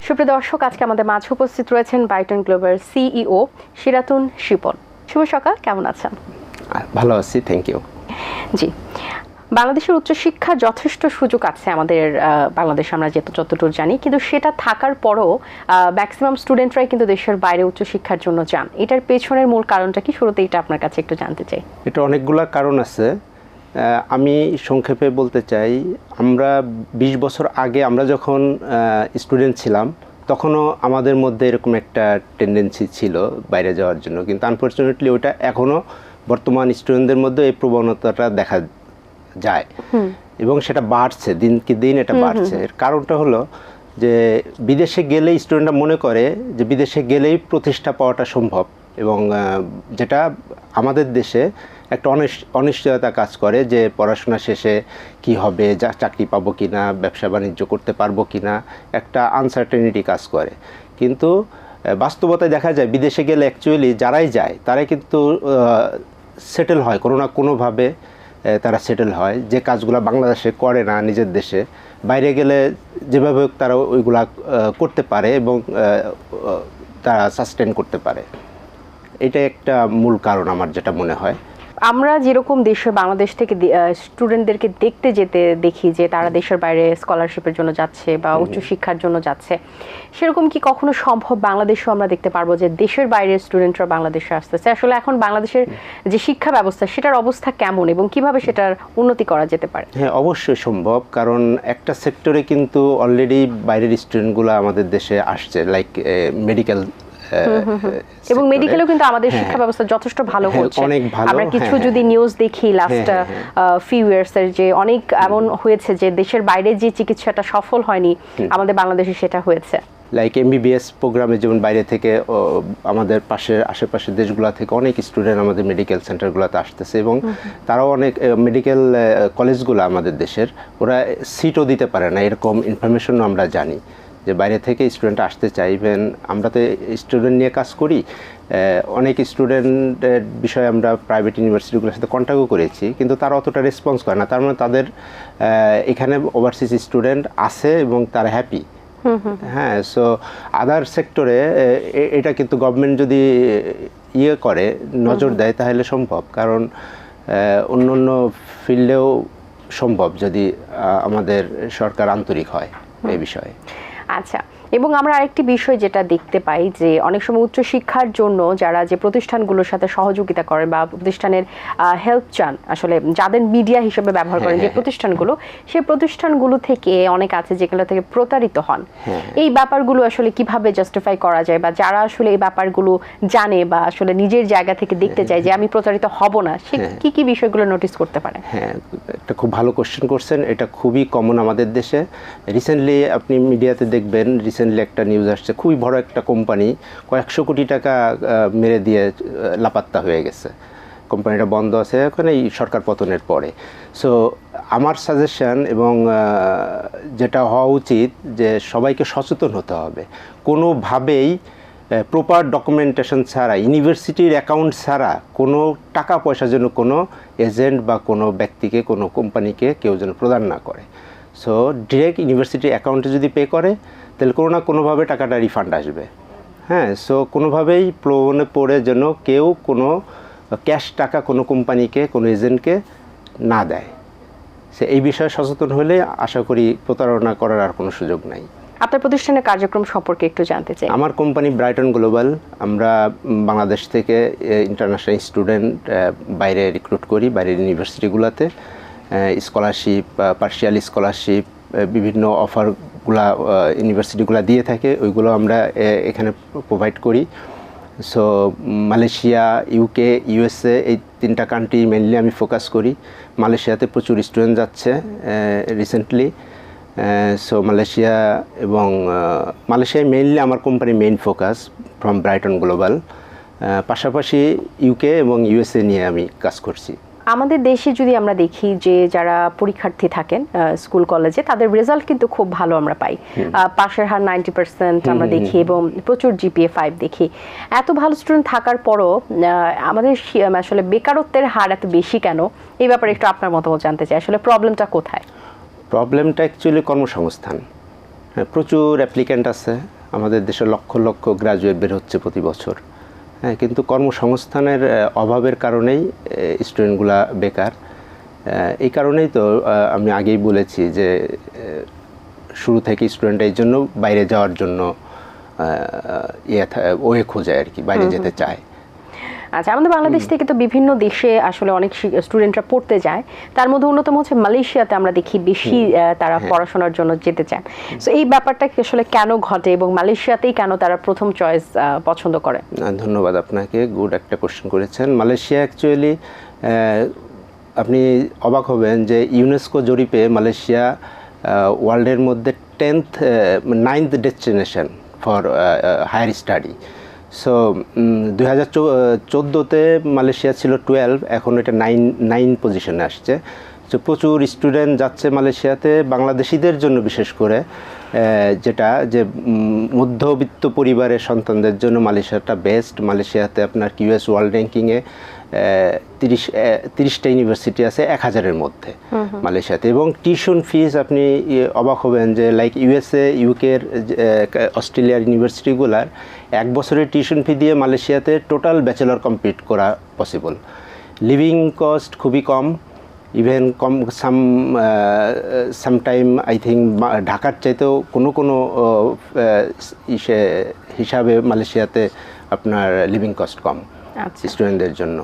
সুপ্রিয় দর্শক, আজকে আমাদের মাঝে উপস্থিত রয়েছেন ব্রাইটন গ্লোবাল সিইও শিরাতুন শিপন। শুভ সকাল, কেমন আছেন? ভালো আছি, থ্যাংক ইউ। জি, বাংলাদেশের উচ্চশিক্ষা যথেষ্ট সুযোগ আছে আমাদের বাংলাদেশে, আমরা যতটুকু জানি, কিন্তু সেটা থাকার পরও ম্যাক্সিমাম স্টুডেন্টরাই কিন্তু দেশের বাইরে উচ্চশিক্ষার জন্য যান। এটার পেছনের মূল কারণটা কি? শুরুতে এটা আপনার কাছে একটু জানতে চাই। এটা অনেকগুলো কারণ আছে। আমি সংক্ষেপে বলতে চাই, আমরা 20 বছর আগে আমরা যখন স্টুডেন্ট ছিলাম তখনও আমাদের মধ্যে এরকম একটা টেন্ডেন্সি ছিল বাইরে যাওয়ার জন্য, কিন্তু আনফর্চুনেটলি ওটা এখনও বর্তমান স্টুডেন্টদের মধ্যে এই প্রবণতাটা দেখা যায় এবং সেটা বাড়ছে, দিনকে দিন এটা বাড়ছে। এর কারণটা হলো যে বিদেশে গেলেই স্টুডেন্টরা মনে করে যে বিদেশে গেলেই প্রতিষ্ঠা পাওয়াটা সম্ভব, এবং যেটা আমাদের দেশে একটা অনিশ্চয়তা কাজ করে যে পড়াশোনা শেষে কি হবে, চাকরি পাবো কি না, ব্যবসা বাণিজ্য করতে পারবো কি না, একটা আনসার্টেনিটি কাজ করে। কিন্তু বাস্তবতায় দেখা যায় বিদেশে গেলে অ্যাকচুয়ালি যারাই যায় তারাই কিন্তু সেটেল হয়, কোনো না কোনোভাবে তারা সেটেল হয়। যে কাজগুলো বাংলাদেশে করে না নিজের দেশে, বাইরে গেলে যেভাবে তারা ওইগুলা করতে পারে এবং তারা সাস্টেন করতে পারে। এটা একটা মূল কারণ আমার যেটা মনে হয়। আমরা যেরকম দেশে বাংলাদেশ থেকে স্টুডেন্টদেরকে দেখতে যেতে দেখি যে তারা দেশের বাইরে স্কলারশিপের জন্য যাচ্ছে বা উচ্চশিক্ষার জন্য যাচ্ছে, সেরকম কি কখনো সম্ভব বাংলাদেশেও আমরা দেখতে পারবো যে দেশের বাইরের স্টুডেন্টরা বাংলাদেশে আসতেছে? আসলে এখন বাংলাদেশের যে শিক্ষা ব্যবস্থা সেটার অবস্থা কেমন এবং কিভাবে সেটার উন্নতি করা যেতে পারে? হ্যাঁ, অবশ্যই সম্ভব, কারণ একটা সেক্টরে কিন্তু অলরেডি বাইরের স্টুডেন্টগুলো আমাদের দেশে আসছে, লাইক মেডিকেল, এবং মেডিকেলেও কিন্তু আমাদের শিক্ষা ব্যবস্থা যথেষ্ট ভালো হচ্ছে। আমরা কিছু যদি নিউজ দেখি লাস্ট ফিউ ইয়ার্স এর, যে অনেক এমন হয়েছে যে দেশের বাইরে যে চিকিৎসাটা সফল হয়নি আমাদের বাংলাদেশে সেটা হয়েছে। লাইক এমবিবিএস প্রোগ্রামে যেমন বাইরে থেকে আমাদের আশেপাশের দেশগুলো থেকে অনেক স্টুডেন্ট আমাদের মেডিকেল সেন্টারগুলোতে আসতেছে, এবং তারাও অনেক মেডিকেল কলেজগুলো আমাদের দেশের ওরা সিটও দিতে পারে না, এরকম ইনফরমেশনও আমরা জানি যে বাইরে থেকে স্টুডেন্ট আসতে চাইবেন। আমরা তো স্টুডেন্ট নিয়ে কাজ করি, অনেক স্টুডেন্টের বিষয়ে আমরা প্রাইভেট ইউনিভার্সিটিগুলোর সাথে কন্ট্যাক্টও করেছি, কিন্তু তারা অতটা রেসপন্স করে না। তার মানে তাদের এখানে ওভারসিজ স্টুডেন্ট আছে এবং তারা হ্যাপি। হ্যাঁ, সো আদার সেক্টরে এটা কিন্তু গভর্নমেন্ট যদি করে, নজর দেয়, তাহলে সম্ভব। কারণ অন্য অন্য ফিল্ডেও সম্ভব যদি আমাদের সরকার আন্তরিক হয় এই বিষয়ে। আচ্ছা, এবং আমরা আরেকটি বিষয় যেটা দেখতে পাই যে অনেক সময় উচ্চশিক্ষার জন্য যারা যে প্রতিষ্ঠানগুলোর সাথে সহযোগিতা করেন বা প্রতিষ্ঠানের হেল্প চান, আসলে যাদের মিডিয়া হিসেবে ব্যবহার করেন যে প্রতিষ্ঠানগুলো, সেই প্রতিষ্ঠানগুলো থেকে অনেক আছে যেগুলো থেকে প্রতারিত হন। এই ব্যাপারগুলো আসলে কিভাবে জাস্টিফাই করা যায়, বা যারা আসলে এই ব্যাপারগুলো জানে বা আসলে নিজের জায়গা থেকে দেখতে চায় যে আমি প্রতারিত হব না, সে কি কি বিষয়গুলো নোটিস করতে পারে? হ্যাঁ, একটা খুব ভালো কোশ্চেন করছেন। এটা খুবই কমন আমাদের দেশে। রিসেন্টলি আপনি মিডিয়াতে দেখবেন, রিসেন্টলি একটা নিউজ আসছে, খুবই বড় একটা কোম্পানি কয়েকশো কোটি টাকা মেরে দিয়ে লাপাত্তা হয়ে গেছে। কোম্পানিটা বন্ধ আছে ওখানে এই সরকার পতনের পরে। সো আমার সাজেশন এবং যেটা হওয়া উচিত যে সবাইকে সচেতন হতে হবে। কোনোভাবেই প্রপার ডকুমেন্টেশন ছাড়া, ইউনিভার্সিটির অ্যাকাউন্ট ছাড়া কোনো টাকা পয়সার জন্য কোনো এজেন্ট বা কোনো ব্যক্তিকে, কোনো কোম্পানিকে কেউ যেন প্রদান না করে। সো ডিরেক্ট ইউনিভার্সিটির অ্যাকাউন্টে যদি পে করে তাহলে কোনো না কোনোভাবে টাকাটা রিফান্ড আসবে। হ্যাঁ, সো কোনোভাবেই প্রলোভনে পড়ে যেন কেউ কোনো ক্যাশ টাকা কোনো কোম্পানিকে, কোনো এজেন্টকে না দেয়। সে এই বিষয়ে সচেতন হলে আশা করি প্রতারণা করার আর কোনো সুযোগ নাই। আপনার প্রতিষ্ঠানের কার্যক্রম সম্পর্কে একটু জানতে চাই। আমার কোম্পানি ব্রাইটন গ্লোবাল, আমরা বাংলাদেশ থেকে ইন্টারন্যাশনাল স্টুডেন্ট বাইরে রিক্রুট করি, বাইরের ইউনিভার্সিটিগুলোতে স্কলারশিপ, পার্শিয়াল স্কলারশিপ, বিভিন্ন অফারগুলা ইউনিভার্সিটিগুলো দিয়ে থাকে, ওইগুলো আমরা এখানে প্রোভাইড করি। সো মালয়েশিয়া, ইউকে, ইউএসএ, এই তিনটা কান্ট্রি মেনলি আমি ফোকাস করি। মালয়েশিয়াতে প্রচুর স্টুডেন্ট যাচ্ছে রিসেন্টলি। সো মালয়েশিয়া এবং মালয়েশিয়ায় মেইনলি আমার company main focus from Brighton global. পাশাপাশি ইউকে এবং ইউএসএ নিয়ে আমি কাজ করছি। আমাদের দেশে যদি আমরা দেখি যে যারা পরীক্ষার্থী থাকেন স্কুল কলেজে, তাদের রেজাল্ট কিন্তু খুব ভালো আমরা পাই। পাশের হার 90% আমরা দেখি এবং প্রচুর জিপিএ 5 দেখি। এত ভালো স্টুডেন্ট থাকার পরও আমাদের আসলে বেকারত্বের হার এত বেশি কেন? এই ব্যাপারে একটু আপনার মতামত জানতে চাই, আসলে প্রবলেমটা কোথায়? প্রবলেমটা অ্যাকচুয়ালি কর্মসংস্থান। হ্যাঁ, প্রচুর অ্যাপ্লিক্যান্ট আছে, আমাদের দেশে লক্ষ লক্ষ গ্রাজুয়েট বের হচ্ছে প্রতি বছর। হ্যাঁ, কিন্তু কর্মসংস্থানের অভাবের কারণেই স্টুডেন্টগুলা বেকার। এই কারণেই তো আমি আগেই বলেছি যে শুরু থেকে স্টুডেন্ট এই জন্য বাইরে যাওয়ার জন্য ওয়ে খোঁজে আর কি, বাইরে যেতে চায়। আচ্ছা, আমাদের বাংলাদেশ থেকে তো বিভিন্ন দেশে আসলে অনেক স্টুডেন্টরা পড়তে যায়, তার মধ্যে অন্যতম হচ্ছে মালয়েশিয়াতে আমরা দেখি বেশি তারা পড়াশোনার জন্য যেতে চান। সো এই ব্যাপারটা আসলে কেন ঘটে এবং মালয়েশিয়াতেই কেন তারা প্রথম চয়েস পছন্দ করে? ধন্যবাদ আপনাকে, গুড একটা কোশ্চেন করেছেন। মালয়েশিয়া অ্যাকচুয়ালি আপনি অবাক হবেন যে ইউনেস্কো জরিপে মালয়েশিয়া ওয়ার্ল্ডের মধ্যে 9th destination for higher study. So 2014-তে মালয়েশিয়া ছিল 12, এখন এটা 9 পজিশনে আসছে। তো প্রচুর স্টুডেন্ট যাচ্ছে মালয়েশিয়াতে, বাংলাদেশিদের জন্য বিশেষ করে, যেটা যে মধ্যবিত্ত পরিবারের সন্তানদের জন্য মালয়েশিয়াটা বেস্ট। মালয়েশিয়াতে আপনার কিউএস ওয়ার্ল্ড র্যাঙ্কিংয়ে 30টা ইউনিভার্সিটি আছে 1000-এর মধ্যে মালয়েশিয়াতে। এবং টিউশন ফিস আপনি অবাক হবেন যে লাইক ইউএসএ, ইউকের, অস্ট্রেলিয়ার ইউনিভার্সিটিগুলার 1 বছরের টিউশন ফি দিয়ে মালয়েশিয়াতে টোটাল ব্যাচেলর কমপ্লিট করা পসিবল। লিভিং কস্ট খুবই কম, ইভেন কম সামটাইম আই থিঙ্ক ঢাকার চাইতেও কোনো হিসাবে মালয়েশিয়াতে আপনার লিভিং কস্ট কম স্টুডেন্টদের জন্য।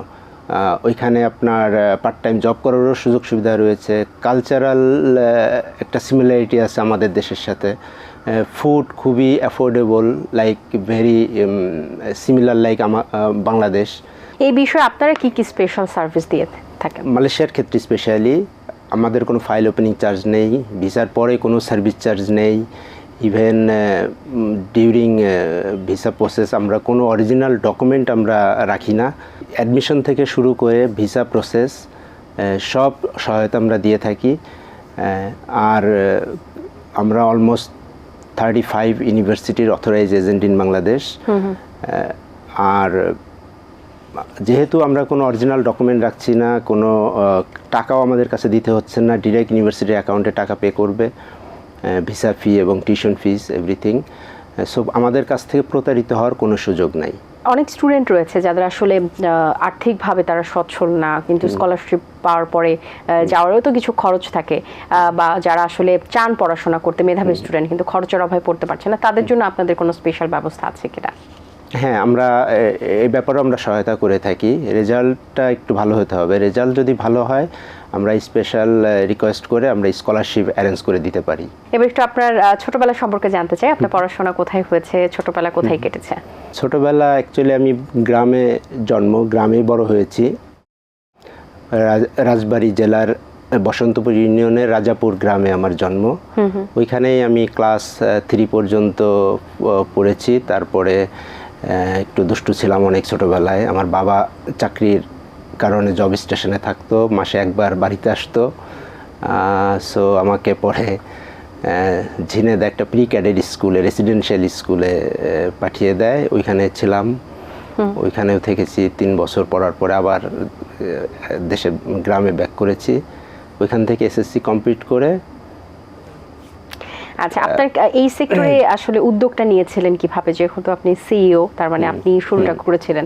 ওইখানে আপনার পার্ট টাইম জব করারও সুযোগ সুবিধা রয়েছে। কালচারাল একটা সিমিলারিটি আছে আমাদের দেশের সাথে। ফুড খুবই affordable, like very similar like Bangladesh. এই বিষয়ে আপনারা কি কি স্পেশাল সার্ভিস দিয়ে থাকেন? মালয়েশিয়ার ক্ষেত্রে স্পেশালি আমাদের কোনো ফাইল ওপেনিং চার্জ নেই, ভিসার পরে কোনো সার্ভিস চার্জ নেই, ইভেন ডিউরিং ভিসা প্রসেস আমরা কোনো অরিজিনাল ডকুমেন্ট আমরা রাখি না। অ্যাডমিশন থেকে শুরু করে ভিসা প্রসেস সব সহায়তা আমরা দিয়ে থাকি। আর আমরা অলমোস্ট 35 ইউনিভার্সিটির অথরাইজ এজেন্ট ইন বাংলাদেশ। আর যেহেতু আমরা কোনো অরিজিনাল ডকুমেন্ট রাখছি না, কোনো টাকাও আমাদের কাছে দিতে হচ্ছে না, ডিরেক্ট ইউনিভার্সিটির অ্যাকাউন্টে টাকা পে করবে, ভিসা ফি এবং টিউশন ফিস এভরিথিং। সো আমাদের কাছ থেকে প্রতারিত হওয়ার কোনো সুযোগ নাই। অনেক স্টুডেন্ট রয়েছে যাদের আসলে আর্থিকভাবে তারা সচ্ছল না, কিন্তু স্কলারশিপ পাওয়ার পরে যাওয়ারও তো কিছু খরচ থাকে, বা যারা আসলে চান পড়াশোনা করতে, মেধাবী স্টুডেন্ট কিন্তু খরচের অভাবে পড়তে পারছে না, তাদের জন্য আপনাদের কোনো স্পেশাল ব্যবস্থা আছে কিনা? হ্যাঁ, আমরা এই ব্যাপারে আমরা সহায়তা করে থাকি। রেজাল্টটা একটু ভালো হতে হবে, রেজাল্ট যদি ভালো হয় আমরা স্পেশাল রিকোয়েস্ট করে আমরা স্কলারশিপ অ্যারেঞ্জ করে দিতে পারি। এবার একটু আপনার ছোটবেলা সম্পর্কে জানতে চাই। আপনার পড়াশোনা কোথায় হয়েছে, ছোটবেলা কোথায় কেটেছে? ছোটবেলা অ্যাকচুয়ালি আমি গ্রামে জন্ম, গ্রামেই বড় হয়েছি। রাজবাড়ী জেলার বসন্তপুর ইউনিয়নের রাজাপুর গ্রামে আমার জন্ম। ওইখানেই আমি ক্লাস 3 পর্যন্ত পড়েছি। তারপরে একটু দুষ্টু ছিলাম অনেক ছোটোবেলায়। আমার বাবা চাকরির কারণে জব স্টেশনে থাকতো, মাসে একবার বাড়িতে আসতো। সো আমাকে পরে ঝিনেদা একটা প্রি ক্যাডেট স্কুলে, রেসিডেন্সিয়াল স্কুলে পাঠিয়ে দেয়। ওইখানে ছিলাম, ওইখানেও থেকেছি 3 বছর। পড়ার পরে আবার দেশে গ্রামে ব্যাক করেছি। ওইখান থেকে এসএসসি কমপ্লিট করে। আচ্ছা, আপনার এই সেক্টরে আসলে উদ্যোগটা নিয়েছিলেন কিভাবে? যেহেতু আপনি সিইও, তার মানে আপনি শুরুটা করেছিলেন,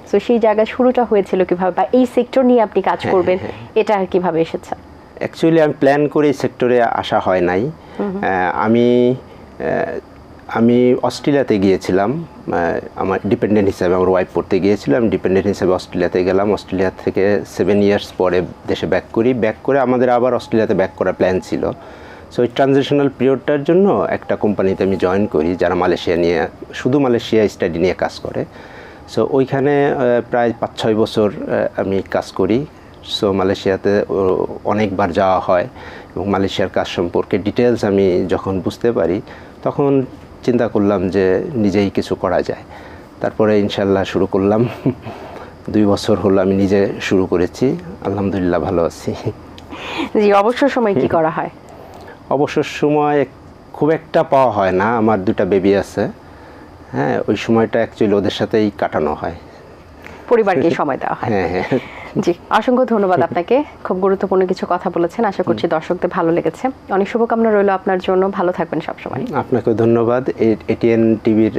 তো সেই জায়গায় শুরুটা হয়েছিল কিভাবে, বা এই সেক্টর নিয়ে আপনি কাজ করবেন এটা আর কিভাবে এসেছে? অ্যাকচুয়ালি আমি প্ল্যান করে এই সেক্টরে আসা হয় নাই। আমি অস্ট্রেলিয়াতে গিয়েছিলাম আমার ডিপেন্ডেন্ট হিসাবে, আমার ওয়াইফ পড়তে গিয়েছিলাম, আমি ডিপেন্ডেন্ট হিসাবে অস্ট্রেলিয়াতে গেলাম। অস্ট্রেলিয়া থেকে 7 ইয়ার্স পরে দেশে ব্যাক করি। ব্যাক করে আমাদের আবার অস্ট্রেলিয়াতে ব্যাক করার প্ল্যান ছিল। সো এই ট্রানজিশনাল পিরিয়ডটার জন্য একটা কোম্পানিতে আমি জয়েন করি যারা মালয়েশিয়া নিয়ে, শুধু মালয়েশিয়া স্টাডি নিয়ে কাজ করে। সো ওইখানে প্রায় 5-6 বছর আমি কাজ করি। সো মালয়েশিয়াতে অনেকবার যাওয়া হয় এবং মালয়েশিয়ার কাজ সম্পর্কে ডিটেলস আমি যখন বুঝতে পারি তখন চিন্তা করলাম যে নিজেই কিছু করা যায়। তারপরে ইনশাল্লাহ শুরু করলাম। 2 বছর হলো আমি নিজে শুরু করেছি, আলহামদুলিল্লাহ ভালো আছি। জি, অবসর সময় কি করা হয়? অবসর সময় খুব একটা পাওয়া হয় না, আমার 2টা বেবি আছে। হ্যাঁ, ওই সময়টা অ্যাকচুয়ালি ওদের সাথেই কাটানো হয়, পরিবারকে সময় দেওয়া হয়। হ্যাঁ। জি, অসংখ্য ধন্যবাদ আপনাকে। খুব গুরুত্বপূর্ণ কিছু কথা বলেছেন, আশা করছি দর্শকদের ভালো লেগেছে। অনেক শুভকামনা রইল আপনার জন্য, ভালো থাকবেন সবসময়। আপনাকে ধন্যবাদ। এটিএন টিভির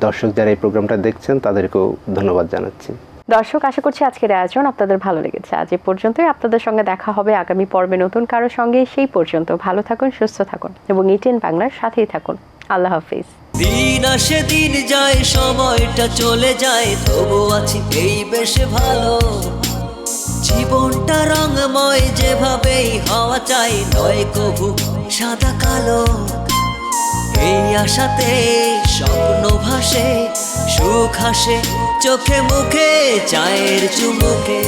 দর্শক যারা এই প্রোগ্রামটা দেখছেন তাদেরকেও ধন্যবাদ জানাচ্ছি। দর্শক, আশা করছি আজকের আয়োজন আপনাদের ভালো লেগেছে। আজ এ পর্যন্তই, আপনাদের সঙ্গে দেখা হবে আগামী পর্বে নতুন কারো সঙ্গে। সেই পর্যন্ত ভালো থাকুন, সুস্থ থাকুন এবং এটিএন বাংলার সাথেই থাকুন। আল্লাহ হাফিজ। দিন আসে দিন যায়, সময়টা চলে যায়, তবু আছি এই বেশ ভালো। জীবনটা রঙময়, যেভাবেই হওয়া চাই, নয় কবু সাদা কালো। এই আশাতে স্বপ্ন ভাসে, সুখ হাসে চোখে মুখে, চায়ের চুমুকে।